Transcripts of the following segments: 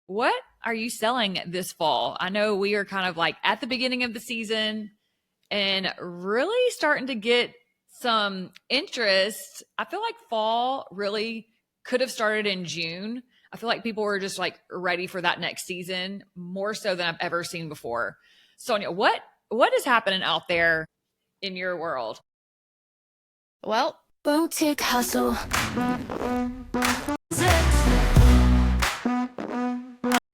What are you selling this fall? I know we are kind of like at the beginning of the season and really starting to get some interest. I feel like fall really could have started in June. I feel like people were just like ready for that next season more so than I've ever seen before. Sonia, what is happening out there in your world? Well, boutique hustle.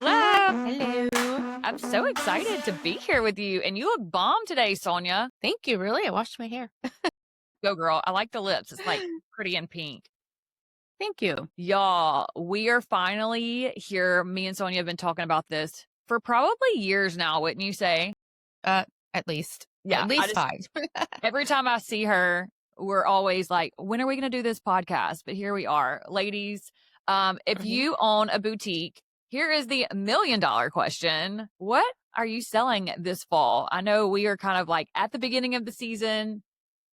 Hello. Hello. I'm so excited to be here with you. And you look bomb today, Sonia. Thank you. Really? I washed my hair. Go, girl. I like the lips. It's like pretty and pink. Thank you. Y'all, we are finally here. Me and Sonia have been talking about this for probably years now, wouldn't you say? At least. Yeah, At least 5. every time I see her, we're always like, when are we going to do this podcast? But here we are. Ladies, if you own a boutique, here is the $1 million question. What are you selling this fall? I know we are kind of like at the beginning of the season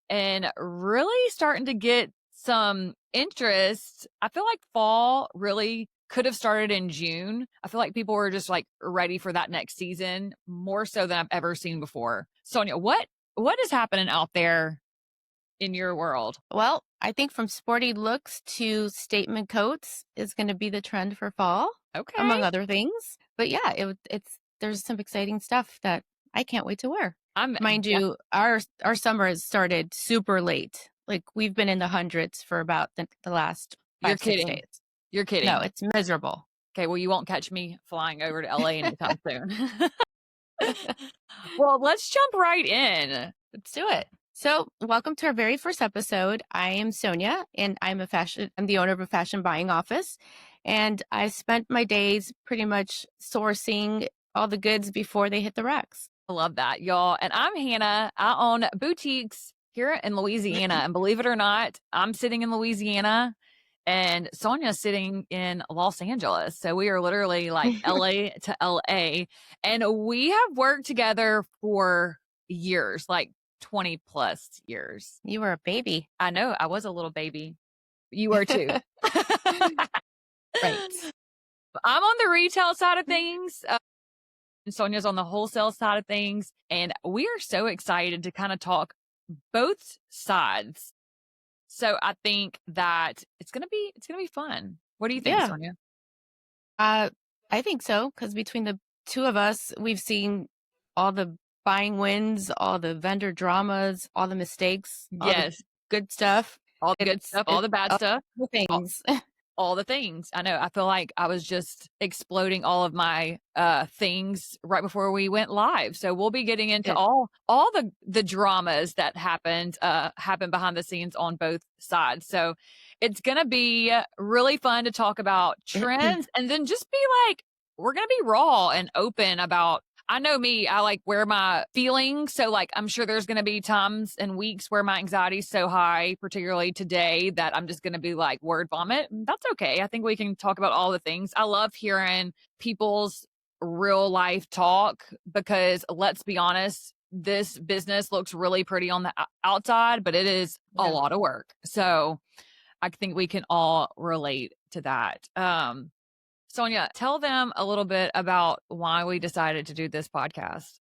and really starting to get some interest. I feel like fall really could have started in June. I feel like people were just like ready for that next season more so than I've ever seen before. Sonia, what is happening out there in your world? Well, I think from sporty looks to statement coats is going to be the trend for fall, Okay. among other things. But yeah, there's some exciting stuff that I can't wait to wear. Mind you, our summer has started super late. Like we've been in the hundreds for about the last 5-6 days. You're kidding. No, it's miserable. Okay, well, you won't catch me flying over to LA anytime soon. Well, let's jump right in. Let's do it. So, welcome to our very first episode. I am Sonia, and I'm the owner of a fashion buying office, and I spent my days pretty much sourcing all the goods before they hit the racks. I love that, y'all. And I'm Hannah. I own boutiques here in Louisiana, and believe it or not, I'm sitting in Louisiana. And Sonia's sitting in Los Angeles. So we are literally like LA to LA. And we have worked together for years, like 20 plus years. You were a baby. I know. I was a little baby. You were too. Right. I'm on the retail side of things. And Sonia's on the wholesale side of things. And we are so excited to kind of talk both sides. So I think that it's gonna be fun. What do you think, Sonia? I think so, because between the two of us, we've seen all the buying wins, all the vendor dramas, all the mistakes, all the good stuff, all the good stuff, all the bad stuff, the things. All the things. I know. I feel like I was just exploding all of my things right before we went live. So we'll be getting into all the dramas that happened behind the scenes on both sides. So it's gonna be really fun to talk about trends and then just be like, we're gonna be raw and open about. I know me, I like wear my feelings. So like, I'm sure there's going to be times and weeks where my anxiety is so high, particularly today, that I'm just going to be like word vomit. That's okay. I think we can talk about all the things. I love hearing people's real life talk because let's be honest, this business looks really pretty on the outside, but it is a lot of work. So I think we can all relate to that. Sonia, tell them a little bit about why we decided to do this podcast.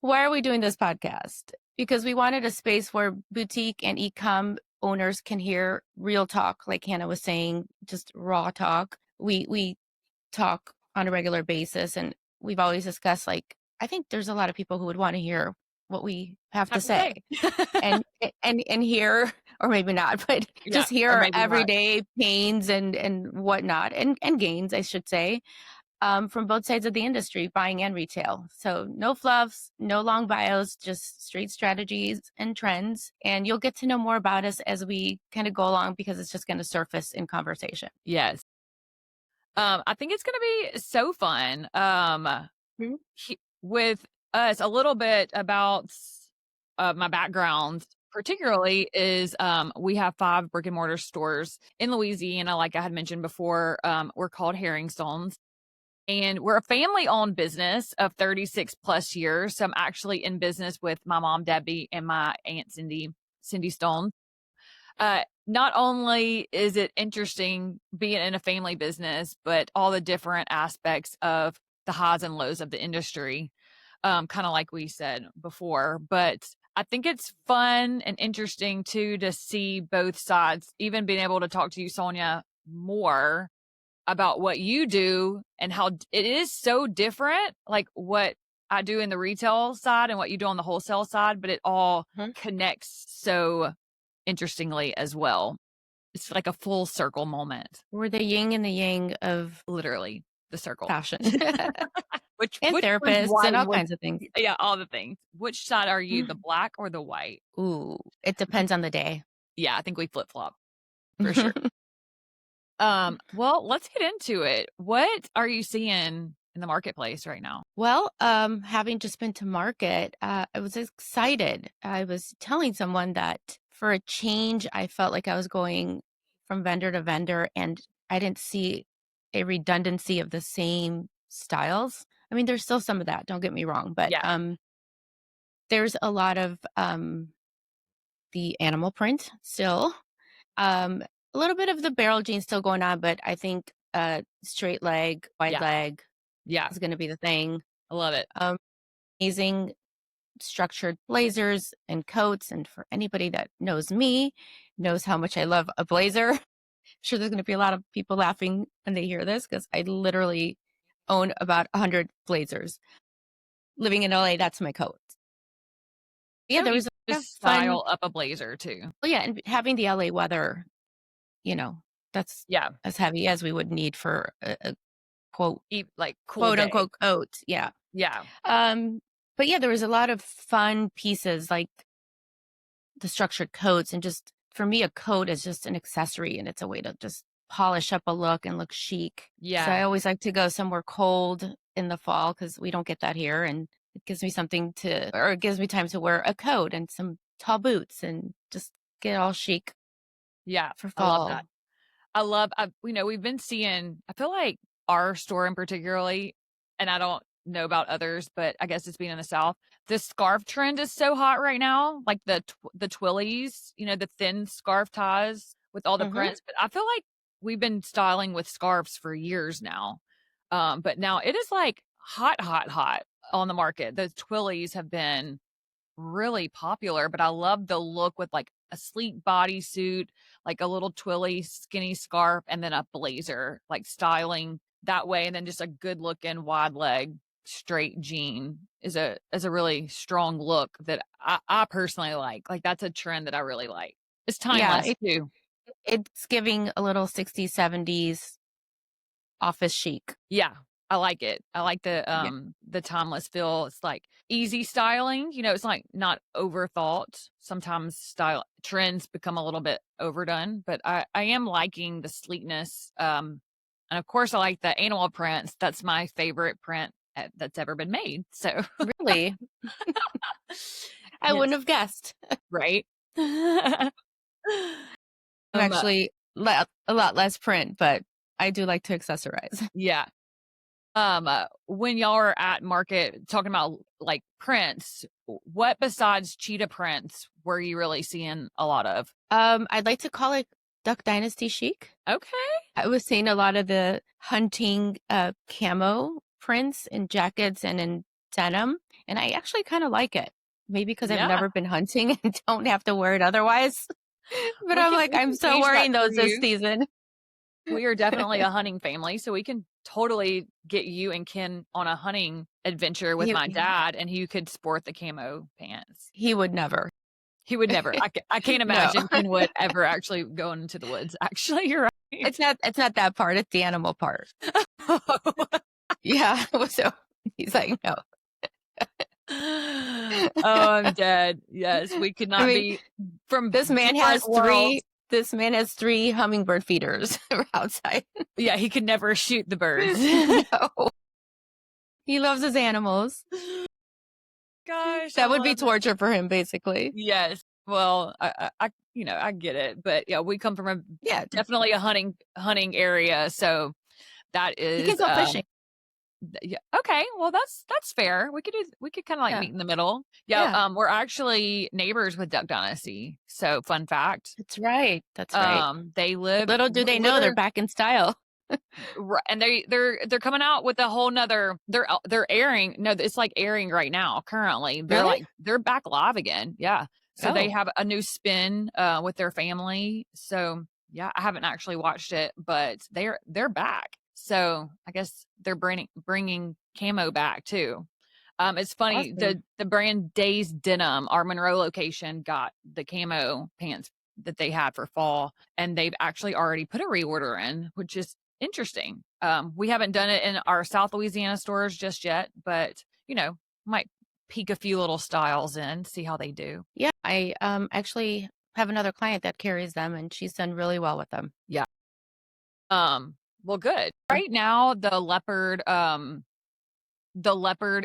Why are we doing this podcast? Because we wanted a space where boutique and e-com owners can hear real talk, like Hannah was saying, just raw talk. We talk on a regular basis, and we've always discussed, like, I think there's a lot of people who would want to hear what we have to say and hear, or maybe not, but just hear our everyday pains and whatnot and gains, I should say, from both sides of the industry, buying and retail. So no fluffs, no long bios, just straight strategies and trends. And you'll get to know more about us as we kind of go along because it's just going to surface in conversation. Yes. I think it's going to be so fun. With us, a little bit about my background, particularly is we have 5 brick and mortar stores in Louisiana. Like I had mentioned before, we're called Herringstones. And we're a family-owned business of 36 plus years. So I'm actually in business with my mom, Debbie, and my aunt, Cindy Stone. not only is it interesting being in a family business, but all the different aspects of the highs and lows of the industry, kind of like we said before. But I think it's fun and interesting too to see both sides, even being able to talk to you, Sonia, more about what you do and how it is so different, like what I do in the retail side and what you do on the wholesale side, but it all Mhm. connects so interestingly as well. It's like a full circle moment, We're the yin and the yang of literally the circle. fashion and Which one's therapists white and and all which, kinds of things. yeah, all the things. Which side are you, the Mhm. black or the white? Ooh, it depends on the day. Yeah, I think we flip flop for sure. Well, let's get into it. What are you seeing in the marketplace right now? Well, having just been to market, I was excited. I was telling someone that for a change, I felt like I was going from vendor to vendor and I didn't see a redundancy of the same styles. I mean, there's still some of that, don't get me wrong, but Yeah, there's a lot of the animal print still. A little bit of the barrel jeans still going on, but I think straight leg, wide yeah, leg yeah. is going to be the thing. I love it. Um, Amazing structured blazers and coats. And for anybody that knows me, knows how much I love a blazer. I'm sure there's going to be a lot of people laughing when they hear this because I literally own about 100 blazers. Living in LA, that's my coat. Yeah, So there easy was a to lot of fun. style up a blazer too. Oh, yeah, and having the LA weather, you know, that's Yeah, as heavy as we would need for a quote, like cool quote day. unquote coat. Yeah. Yeah, Um, but yeah, there was a lot of fun pieces like the structured coats and just for me a coat is just an accessory and it's a way to just polish up a look and look chic. So I yeah, always like to go somewhere cold in the fall because we don't get that here and it gives me something to or it gives me time to wear a coat and some tall boots and just get all chic yeah. for I love that. fall. We've been seeing, I feel like our store in particularly, and I don't know about others, but I guess it's being in the South. The scarf trend is so hot right now, like the twillies, the thin scarf ties with all the Hmm. prints. But I feel like we've been styling with scarves for years now. But now it is like hot, hot, hot on the market. The twillies have been really popular, but I love the look with like a sleek bodysuit, like a little twilly skinny scarf, and then a blazer, like styling that way. And then just a good looking wide leg straight jean is a really strong look that I personally like. Like that's a trend that I really like. It's Yeah, timeless too. it's giving a little 60s, 70s office chic. Yeah, I like it. I like Yeah. the timeless feel. It's like easy styling, it's like not overthought. Sometimes style trends become a little bit overdone, but I am liking the sleekness. And of course I like the animal prints. That's my favorite print that's ever been made. So, Really? I wouldn't hence, have guessed. right? I'm um uh, actually a lot less print, but I do like to accessorize. yeah. When y'all are at market talking about like prints, what besides cheetah prints were you really seeing a lot of? I'd like to call it Duck Dynasty chic. Okay. I was seeing a lot of the hunting camo prints in jackets and in denim, and I actually kind of like it. Maybe because I've Yeah. never been hunting and don't have to wear it otherwise. But I'm like, We I'm can so change that wearing for those this you. season. We are definitely a hunting family, so we can totally get you and Ken on a hunting adventure with He my dad, and you could sport the camo pants. he would never. He would never. I can't No. imagine Ken would ever actually go into the woods. Actually, you're right. It's not that part, it's the animal part. Yeah. So he's like, no. Oh, I'm dead. Yes, we could I not mean, be from this man different has worlds. three hummingbird feeders outside. Yeah, he could never shoot the birds. No. He loves his animals. Gosh, I That would be love it. torture for him, basically. Yes. Well, I get it, but yeah, we come from a Yeah. definitely a hunting area, so that He can is go fishing. Yeah. Okay. Well, that's fair. We could kind of like Yeah. meet in the middle. Yeah. Yeah. We're actually neighbors with Duck Dynasty. So fun fact. That's right. That's right. They live Little do they know they're literally, back in style. and they're coming out with a whole nother. They're airing. No, it's like airing right now. Currently, Really? they're back live again. Yeah. So they Oh, have a new spin with their family. So yeah, I haven't actually watched it, but they're back. So I guess they're bringing camo back too. It's funny, awesome. the brand Days Denim, our Monroe location, got the camo pants that they had for fall, and they've actually already put a reorder in, which is interesting. We haven't done it in our South Louisiana stores just yet, but might peek a few little styles in, see how they do. Yeah, I actually have another client that carries them, and she's done really well with them. Yeah. Well, good. Right now, the leopard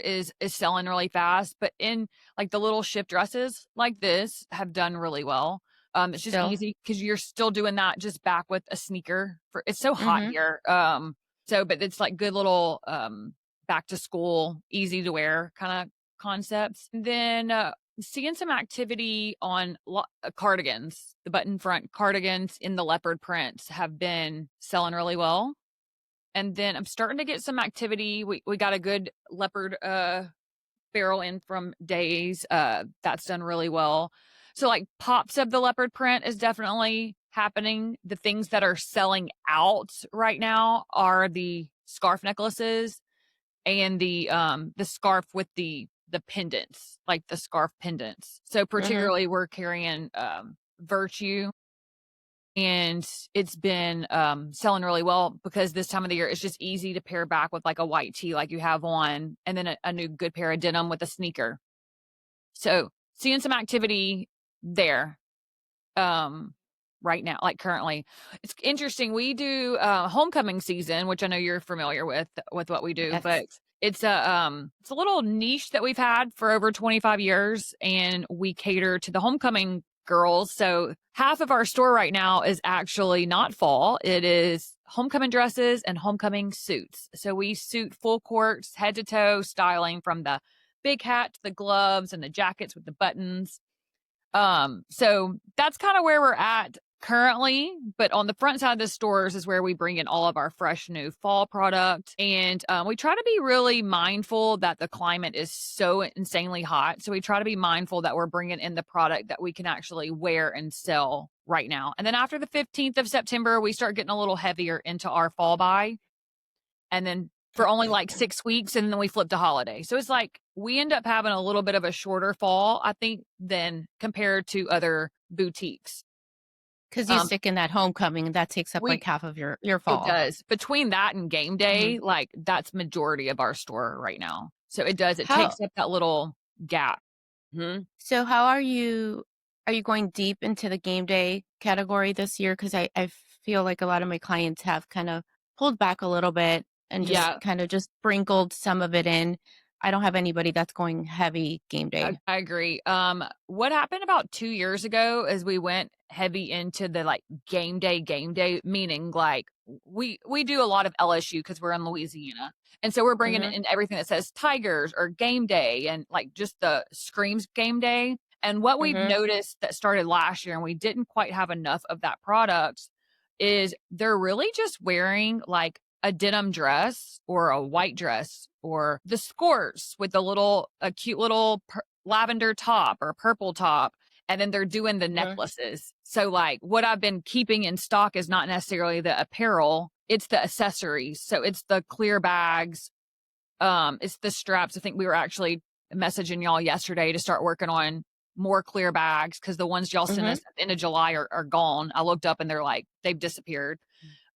is selling really fast, but in like the little shift dresses like this have done really well. It's just Still. easy because you're still doing that just back with a sneaker. For it's so hot Mm-hmm. here. But it's like good little back to school, easy to wear kind of concepts. And then seeing some activity on cardigans, the button front cardigans in the leopard prints have been selling really well. And then I'm starting to get some activity. We got a good leopard barrel in from Days. That's done really well. So like pops of the leopard print is definitely happening. The things that are selling out right now are the scarf necklaces and the scarf with the pendants, like the scarf pendants. So Mm-hmm. particularly we're carrying Virtue, and it's been selling really well because this time of the year it's just easy to pair back with like a white tee like you have on, and then a new good pair of denim with a sneaker. So seeing some activity there right now, like currently. It's interesting. We do homecoming season, which I know you're familiar with what we do, but Yes. it's a little niche that we've had for over 25 years, and we cater to the homecoming girls. So half of our store right now is actually not fall. It is homecoming dresses and homecoming suits. So we suit full courts, head to toe styling, from the big hat to the gloves and the jackets with the buttons. So that's kind of where we're at currently, but on the front side of the stores is where we bring in all of our fresh new fall product. And we try to be really mindful that the climate is so insanely hot. So we try to be mindful that we're bringing in the product that we can actually wear and sell right now. And then after the 15th of September, we start getting a little heavier into our fall buy. And then for only like 6 weeks, and then we flip to holiday. So it's like we end up having a little bit of a shorter fall, I think, than compared to other boutiques. Because you Um, stick in that homecoming, and that takes up like we half of your It fall. does. Between that and game Hmm. day, like that's majority of our store right now. So it does. It How takes up that little gap. Hmm. so? How are you? Are you going deep into the game day category this year? Because I feel like a lot of my clients have kind of pulled back a little bit and just Yeah, kind of just sprinkled some of it in. I don't have anybody that's going heavy game day. I agree. What happened about 2 years ago is we went heavy into the like game day, meaning like we do a lot of LSU because we're in Louisiana, and so we're bringing Mm-hmm. in everything that says Tigers or game day, and like just the screams game day. And what we've Mm-hmm. noticed that started last year, and we didn't quite have enough of that product, is they're really just wearing like a denim dress or a white dress or the skirts with a cute little lavender top or purple top, and then they're doing the Mm-hmm. necklaces. So like what I've been keeping in stock is not necessarily the apparel, it's the accessories. So it's the clear bags, it's the straps. I think we were actually messaging y'all yesterday to start working on more clear bags because the ones y'all sent Mm-hmm. us at the end of July are gone. I looked up and they're like they've disappeared.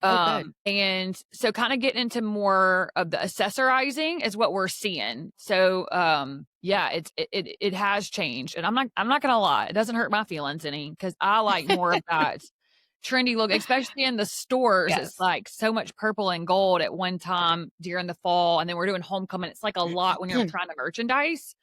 Oh, good. And so kind of getting into more of the accessorizing is what we're seeing. So, yeah, it has changed, and I'm not gonna lie, it doesn't hurt my feelings any because I like more of that trendy look, especially in the stores. It's Yes. like so much purple and gold at one time during the fall, and then we're doing homecoming. It's like a lot when you're trying to merchandise.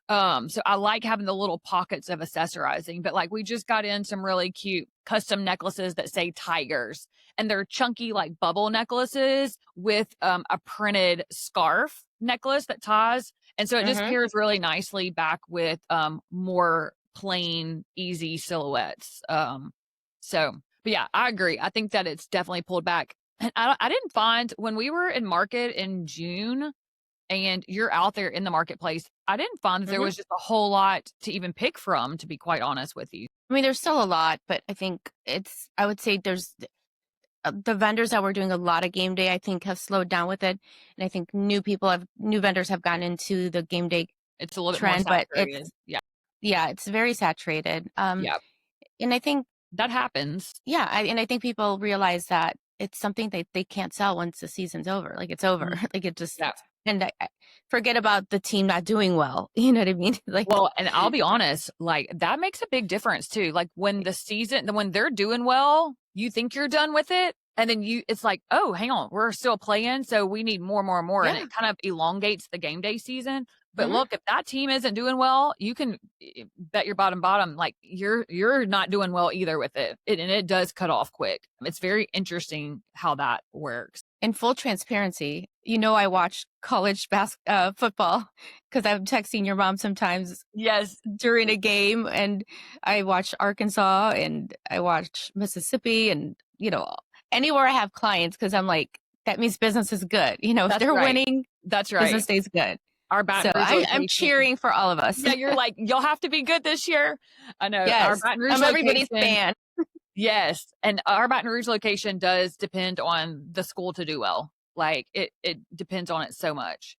So I like having the little pockets of accessorizing, but like we just got in some really cute custom necklaces that say tigers, and they're chunky like bubble necklaces with a printed scarf necklace that ties. And so it just Mm-hmm. pairs really nicely back with more plain, easy silhouettes. But yeah, I agree. I think that it's definitely pulled back. And I didn't find when we were in market in June and you're out there in the marketplace, I didn't find that there Mm-hmm. was just a whole lot to even pick from, to be quite honest with you. I mean, there's still a lot, but I think I would say there's the vendors that were doing a lot of game day, I think have slowed down with it. And I think new vendors have gotten into the game day It's a little bit more trend, but saturated. Yeah. yeah, it's very saturated. Yeah. And I think, That happens. yeah, and I think people realize that it's something they can't sell once the season's over. Like it's over. Mhm. Like it just, Yeah. and I forget about the team not doing well. You know what I mean? Like, Well, and I'll be honest, like that makes a big difference too. Like when they're doing well, you think you're done with it. And then it's like, oh, hang on, we're still playing. So we need more, more, more. And yeah. it kind of elongates the game day season. But Hmm. look, if that team isn't doing well, you can bet your bottom, like you're not doing well either with it. And it does cut off quick. It's very interesting how that works. In full transparency, I watch college football because I'm texting your mom sometimes Yes, during a game, and I watch Arkansas and I watch Mississippi, and anywhere I have clients, because I'm like, that means business is good. If that's they're right. winning, That's business right. stays good. Our So Baton Rouge I'm location. cheering for all of us. Yeah, you're like, you'll have to be good this year. I know. Our Yes, Baton Rouge I'm everybody's location. fan. Yes. And our Baton Rouge location does depend on the school to do well. Like it depends on it so much.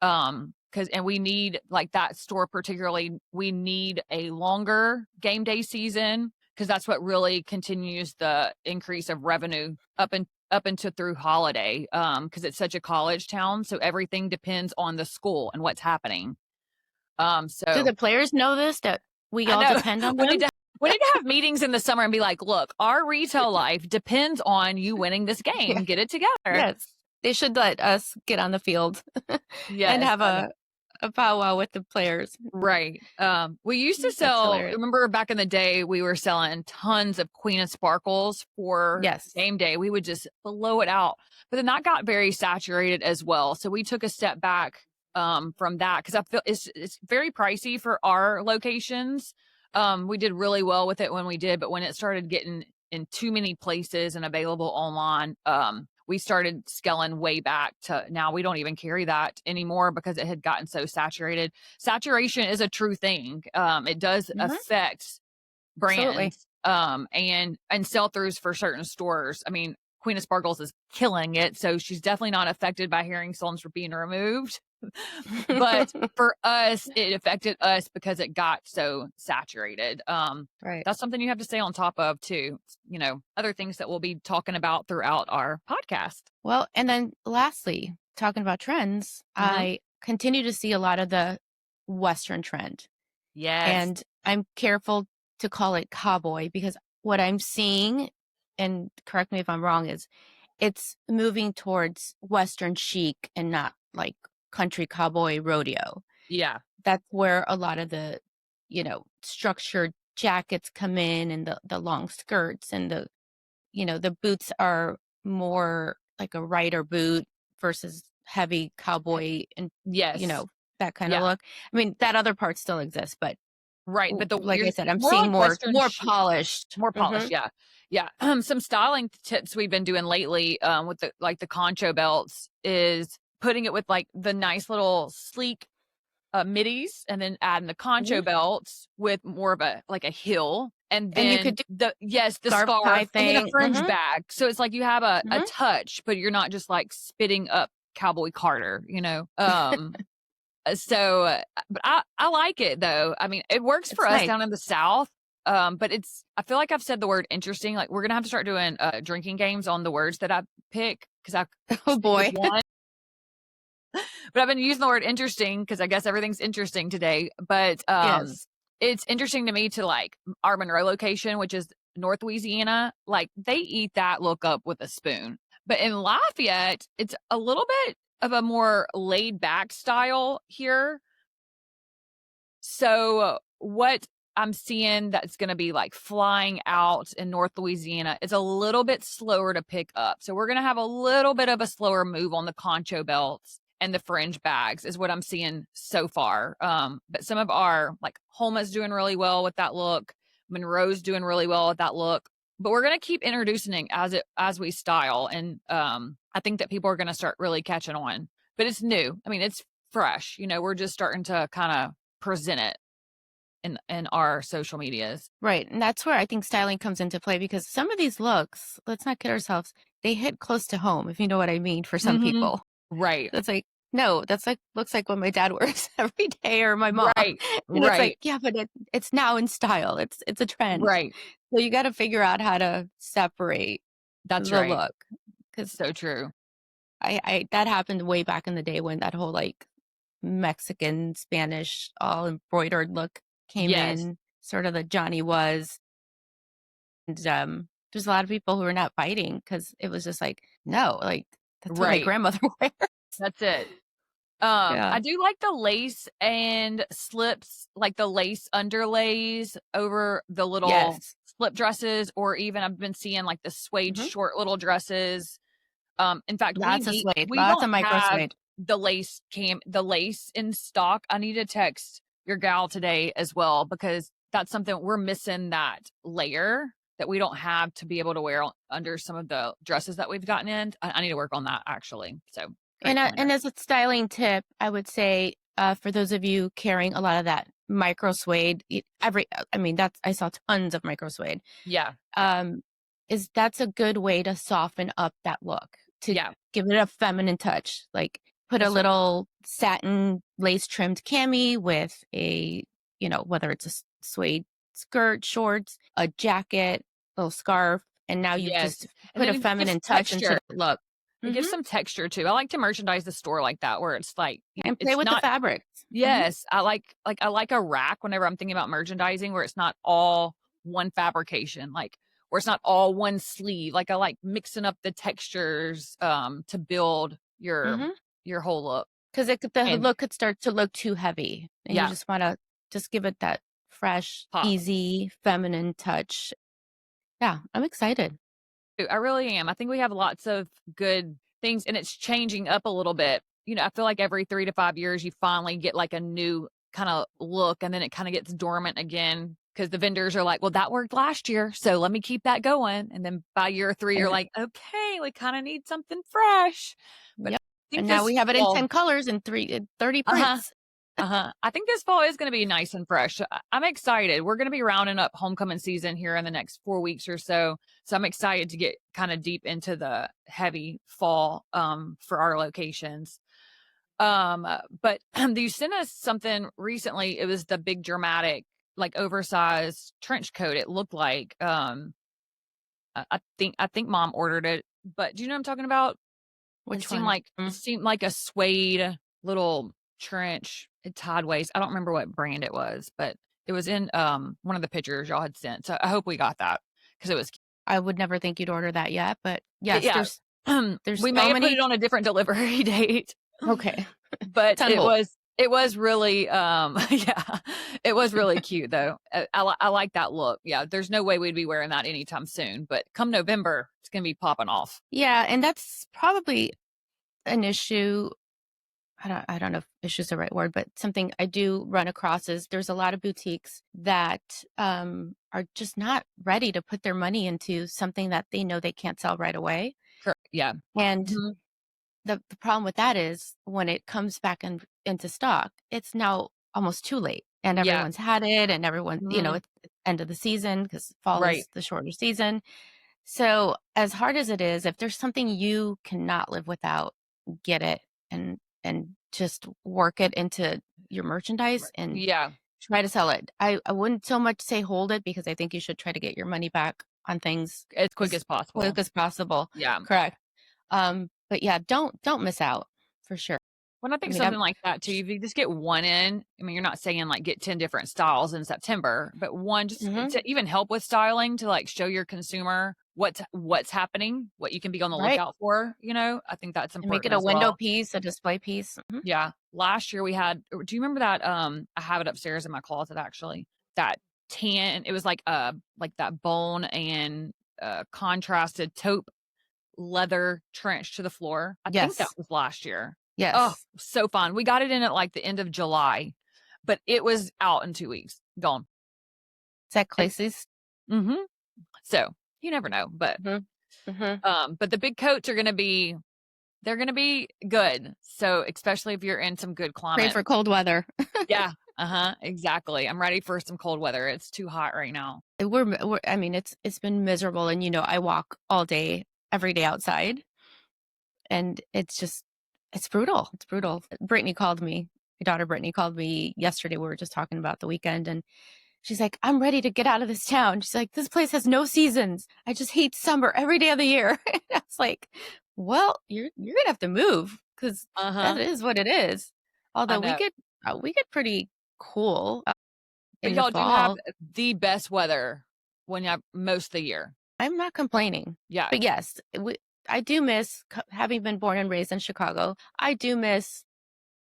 And we need like that store particularly, we need a longer game day season because that's what really continues the increase of revenue up into through holiday. Because it's such a college town, so everything depends on the school and what's happening. Do So the players know this, that we I all know depend on we them? need to have meetings in the summer and be like, look, our retail life depends on you winning this Yeah. game. Get it together. Yes. They should let us get on the field and Yes, have I know. a powwow with the players. Right. We used to That's sell, hilarious. remember back in the day, we were selling tons of Queen of Sparkles for Yes. game day. We would just blow it out. But then that got very saturated as well. So we took a step back from that because I feel it's very pricey for our locations. We did really well with it when we did, but when it started getting in too many places and available online, we started scaling way back to now we don't even carry that anymore because it had gotten so saturated. Saturation is a true thing. It does Mhm. affect Absolutely. brands and sell-throughs for certain stores. I mean, Queen of Sparkles is killing it, so she's definitely not affected by hearing songs were being removed. But for us, it affected us because it got so saturated. Right. That's something you have to stay on top of too. Other things that we'll be talking about throughout our podcast. Well, and then lastly, talking about trends, Mhm. I continue to see a lot of the Western trend. Yes. And I'm careful to call it cowboy because what I'm seeing, and correct me if I'm wrong, is it's moving towards Western chic and not like country cowboy rodeo. Yeah. That's where a lot of the, structured jackets come in, and the long skirts, and the boots are more like a rider boot versus heavy cowboy, and, Yes. that kind of Yeah. look. I mean, that other part still exists, but Right. But like I said, I'm more seeing like Western more polished. more Hmm. polished. Yeah. Yeah. Some styling tips we've been doing lately, with the concho belts is putting it with like the nice little sleek middies and then adding the Hmm. concho belts with more of a heel. And And you could then do the scarf tie scarf and then a thing. fringe Hmm. bag. So it's like you have a Hmm. touch, but you're not just like spitting up Cowboy Carter, you know? But I like it though. I mean, it works for It's us nice. down in the South. But I feel like I've said the word interesting. Like we're going to have to start doing drinking games on the words that I pick because I Oh stick with boy. one. But I've been using the word interesting because I guess everything's interesting today. But Yes. it's interesting to me to like our Monroe location, which is North Louisiana. Like they eat that look up with a spoon. But in Lafayette, it's a little bit of a more laid back style here. So what I'm seeing that's going to be like flying out in North Louisiana is a little bit slower to pick up. So we're going to have a little bit of a slower move on the concho belts and the fringe bags is what I'm seeing so far. But some of our like Homa's doing really well with that look. Monroe's doing really well with that look. But we're going to keep introducing it as we style. And I think that people are going to start really catching on. But it's new. I mean, it's fresh. You know, we're just starting to kind of present it in our social medias. Right. And that's where I think styling comes into play because some of these looks, let's not kid ourselves, they hit close to home, if you know what I mean, for some Mhm. people. Right. That's like, no, that's like looks like what my dad wears every day or my mom. Right. And it's like, Right. yeah, but it's now in style. It's a trend. Right. So you got to figure out how to separate That's the right. look. Because So true. I that happened way back in the day when that whole like Mexican, Spanish, all embroidered look came Yes. in, sort of the Johnny was. And there's a lot of people who are not biting because it was just like, no, like that's what my Right. grandmother wears. That's it. Yeah. I do like the lace and slips, like the lace underlays over the little Yes. slip dresses, or even I've been seeing like the suede Hmm. short little dresses. In fact, Lots of suede, we lots don't of micro have suede. the lace in stock. I need to text your gal today as well because that's something we're missing, that layer that we don't have to be able to wear under some of the dresses that we've gotten in. I need to work on that actually. So great And pointer. as a styling tip, I would say for those of you carrying a lot of that micro suede, I mean, that's I saw tons of micro suede. Yeah. Um, is that's a good way to soften up that look, to Yeah. give it a feminine touch. Like put a That's little satin lace trimmed cami with a, whether it's a suede skirt, shorts, a jacket, little scarf, and now you've yes. just And put then a it gives feminine touch into texture. the look. It Hmm. gives some texture too. I like to merchandise the store like that where it's like And play it's with the not. fabrics. Hmm. Yes, I like a rack whenever I'm thinking about merchandising where it's not all one fabrication, like where it's not all one sleeve. Like I like mixing up the textures to build Hmm. your whole look. Because the And look could start to look too heavy, and you yeah, just want to just give it that fresh, pop. easy, feminine touch. Yeah, I'm excited. I really am. I think we have lots of good things and it's changing up a little bit. You know, I feel like every 3 to 5 years you finally get like a new kind of look and then it kind of gets dormant again because the vendors are like, well, that worked last year. So let me keep that going. And then by year 3, you're And like, okay, we kind of need something fresh. But I yep, think and now this we have it in fall, 10 colors and 30 uh-huh. prints. Uh-huh. I think this fall is going to be nice and fresh. I'm excited. We're going to be rounding up homecoming season here in the next 4 weeks or so. So I'm excited to get kind of deep into the heavy fall for our locations. But you sent us something recently. It was the big dramatic, like oversized trench coat. It looked like I think mom ordered it. But do you know what I'm talking about? It Which seemed one? like it seemed like a suede little trench tied waist. I don't remember what brand it was, but it was in one of the pictures y'all had sent. So I hope we got that because it was I would never think you'd order that yet, but yes, yeah. there's We may so have put many. it on a different delivery date, Okay, but it's on hold. it was really yeah, it was really cute though. I like that look. Yeah, there's no way we'd be wearing that anytime soon, but come November, it's gonna be popping off. Yeah, and that's probably an issue. I don't know if issue is the right word, but something I do run across is there's a lot of boutiques that are just not ready to put their money into something that they know they can't sell right away. Correct. Yeah. And Mhm. the problem with that is when it comes back into stock, it's now almost too late, and Yeah. everyone's had it, and everyone, Mhm. it's end of the season because fall Right. is the shorter season. So as hard as it is, if there's something you cannot live without, get it and just work it into your merchandise Right. and Yeah. try to sell it. I wouldn't so much say hold it because I think you should try to get your money back on things As quick as as possible. quick as possible. Yeah. Correct. But yeah, don't miss out for sure. When I I think mean, something like that too, if you just get one in, I mean, you're not saying like get 10 different styles in September, but one just Mhm. to even help with styling to like show your consumer what's happening, what you can be on the Right. lookout for, I think that's And make it important a as window well. piece, a display piece. Yeah. Last year we had, do you remember that? I have it upstairs in my closet actually. That tan, it was like that bone and contrasted taupe leather trench to the floor. I think that Yes. was last year. Oh, Yes. so fun. We got it in at like the end of July, but it was out in 2 weeks. Gone. Is that And Clay's? so you never know, but the big coats are they're gonna be good. So especially if you're in some good Pray climate. for cold weather. Yeah. Exactly. I'm ready for some cold weather. It's too hot right now. I mean, it's been miserable, and I walk all day, every day outside, and it's brutal. It's brutal. Brittany called me. My daughter Brittany called me yesterday. We were just talking about the weekend, and she's like, "I'm ready to get out of this town." She's like, "This place has no seasons. I just hate summer every day of the year." And I was like, "Well, you're gonna have to move because that Uh-huh. is what it is." I Although know. we get pretty cool But in the y'all do have fall. the best weather when you have most of the year. I'm not complaining. Yeah. But yes, I do miss having been born and raised in Chicago. I do miss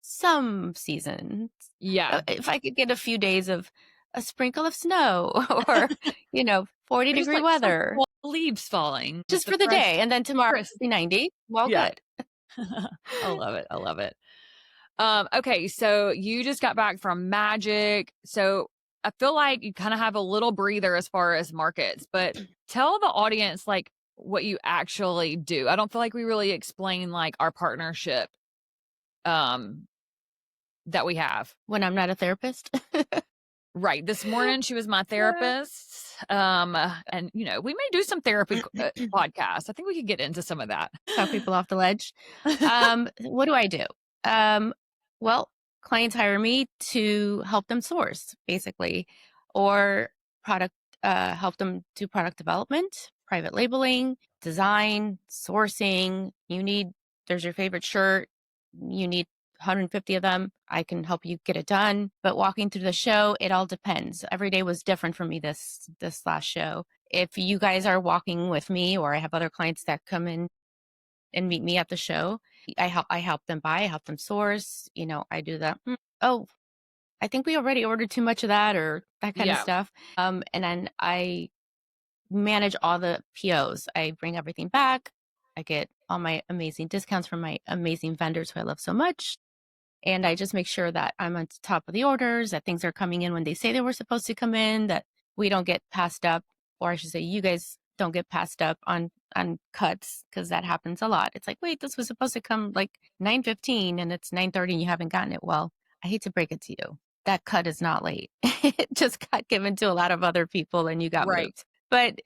some seasons. Yeah. If I could get a few days of a sprinkle of snow or, 40 Or just degree like some weather leaves falling with just the for the fresh day. And then tomorrow crisp. it'll be 90. Well, Yeah. good. I love it. I love it. Okay, so you just got back from Magic. So I feel like you kind of have a little breather as far as markets, but tell the audience like what you actually do. I don't feel like we really explain like our partnership um that we have. When I'm not a therapist. Right. This morning she was my therapist. And we may do some therapy podcasts. I think we could get into some of that. Talk people off the ledge. What do I do? Well, clients hire me to help them source, basically, or help them do product development, private labeling, design, sourcing. There's your favorite shirt. You need 150 of them. I can help you get it done. But walking through the show, it all depends. Every day was different for me this last show. If you guys are walking with me, or I have other clients that come in and meet me at the show, I help them buy, I help them source. I do that. Oh, I think we already ordered too much of that, or that kind of Yeah. stuff. And then I manage all the POs. I bring everything back. I get all my amazing discounts from my amazing vendors who I love so much. And I just make sure that I'm on top of the orders, that things are coming in when they say they were supposed to come in, that we don't get passed up, or I should say, you guys don't get passed up on cuts, because that happens a lot. It's like, wait, this was supposed to come like 9:15 and it's 9:30 and you haven't gotten it. Well, I hate to break it to you. That cut is not late. It just got given to a lot of other people and you got Right. moved. But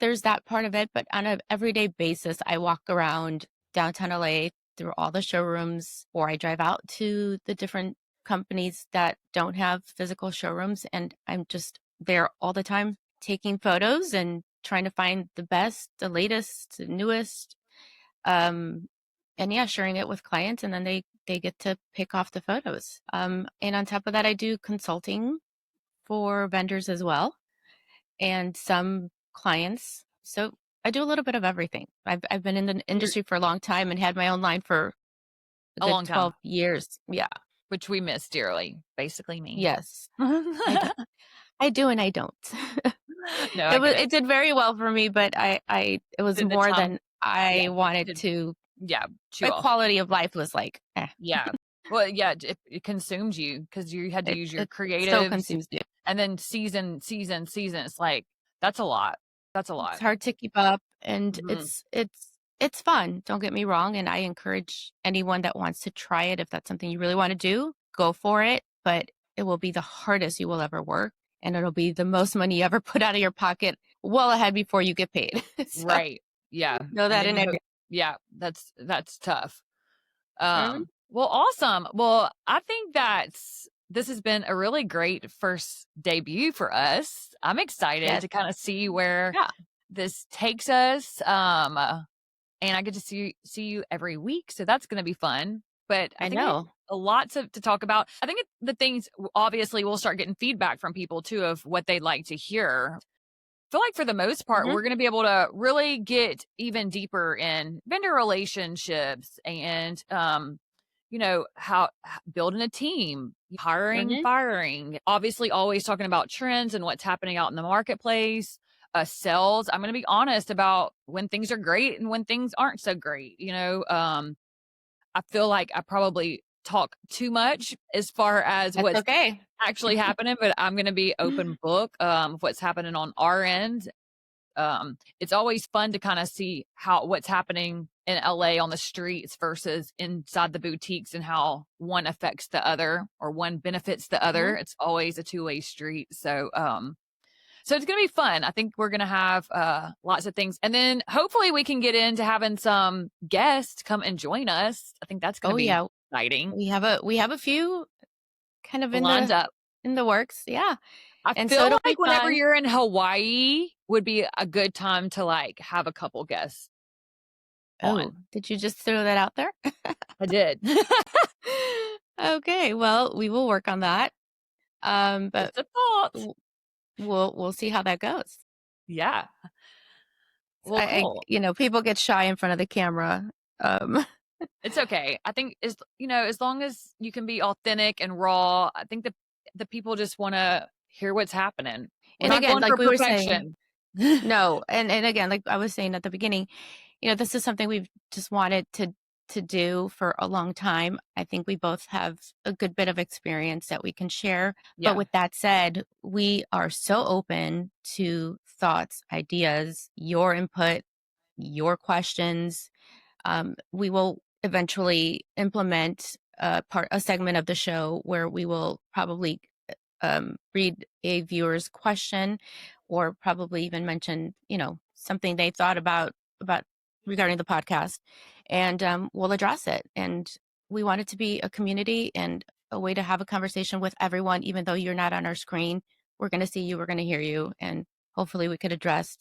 there's that part of it. But on an everyday basis, I walk around downtown LA through all the showrooms, or I drive out to the different companies that don't have physical showrooms, and I'm just there all the time taking photos and trying to find the best, the latest, the newest, and yeah, sharing it with clients, and then they get to pick off the photos. And on top of that, I do consulting for vendors as well, and some clients. So I do a little bit of everything. I've been in the industry for a long time and had my own line for a A good long time, 12 years. Yeah. which we miss dearly, basically me. Yes. I do and I don't. No, I get it. It did very well for me, but it was Did the more time than I yeah, wanted did to. yeah, chew My off. quality of life was like, Yeah. Well, yeah, it consumed you because you had to use your it so creatives consumes you. and then season. It's like, that's a lot. That's a It's lot. hard to keep up, and Mhm. it's fun. Don't get me wrong, and I encourage anyone that wants to try it. If that's something you really want to do, go for it. But it will be the hardest you will ever work, and it'll be the most money you ever put out of your pocket well ahead before you get paid. So Right. Yeah. know And that then in you hope, advance. yeah, that's tough. Mhm. Well, awesome. Well, I think this has been a really great first debut for us. I'm excited Yes. to kind of see where Yeah, this takes us. And I get to see you every week, so that's going to be fun. But I I think we have know. a lot to talk about. I think the things obviously we'll start getting feedback from people too of what they'd like to hear. feel like for the most part, Mhm. we're going to be able to really get even deeper in vendor relationships and, how building a team, hiring, Mhm. firing, obviously always talking about trends and what's happening out in the marketplace, sales. I'm going to be honest about when things are great and when things aren't so great. I feel like I probably talk too much as far as That's what's okay. actually happening, but I'm going to be open book, of what's happening on our end. It's always fun to kind of see what's happening in LA on the streets versus inside the boutiques and how one affects the other or one benefits the other. Mhm. It's always a two-way street. So it's going to be fun. I think we're going to have lots of things. And then hopefully we can get into having some guests come and join us. I think that's going to Oh, be yeah. exciting. We have a few kind of in Lined the up. in the works. Yeah. I And so feel it'll be like whenever fun. you're in Hawaii would be a good time to like have a couple guests Oh, on. did you just throw that out there? I did. Okay, well, we will work on that. But Just a thought. w- we'll see how that goes. Yeah. Well, cool. People get shy in front of the camera. Um, It's okay. I think as long as you can be authentic and raw, I think the people just want to hear what's happening. We're and not again, going for like we were saying, perfection. no, and again, like I was saying at the beginning, this is something we've just wanted to do for a long time. I think we both have a good bit of experience that we can share. But Yeah. with that said, we are so open to thoughts, ideas, your input, your questions. We will eventually implement a segment of the show where we will probably read a viewer's question, or probably even mention, something they thought about regarding the podcast, and we'll address it. And we want it to be a community and a way to have a conversation with everyone, even though you're not on our screen. We're going to see you, we're going to hear you, and hopefully we could address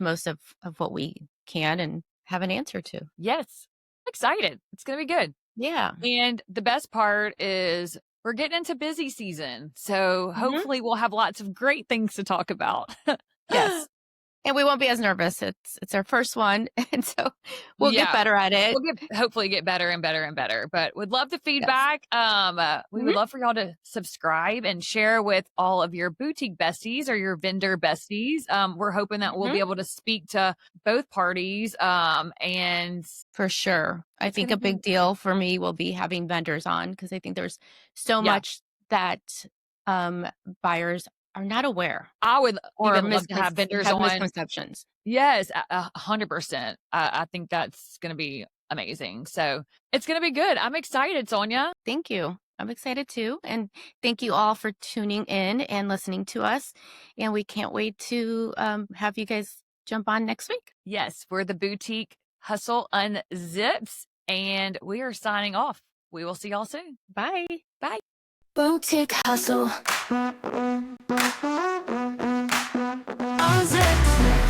most of what we can and have an answer to. Yes. Excited. It's going to be good. Yeah. And the best part is we're getting into busy season. So Hmm. hopefully we'll have lots of great things to talk about. Yes. And we won't be as nervous. It's our first one, and so we'll get Yeah. better at it. We'll hopefully get better and better and better, but would love the Yes. feedback. We would Mhm. love for y'all to subscribe and share with all of your boutique besties or your vendor besties. We're hoping that we'll Mhm. be able to speak to both parties. And For sure. I it's think gonna a be big deal for me will be having vendors on, because I think there's so yeah. much that um, buyers are not aware I would or even love to have vendors have on. misconceptions. Yes, 100%. I think that's gonna be amazing. So it's gonna be good. I'm excited, Sonia. Thank you. I'm excited too. And thank you all for tuning in and listening to us. And we can't wait to have you guys jump on next week. Yes, we're the Boutique Hustle Unzips, and we are signing off. We will see y'all soon. Bye. Bye. Boutique hustle. Unzip.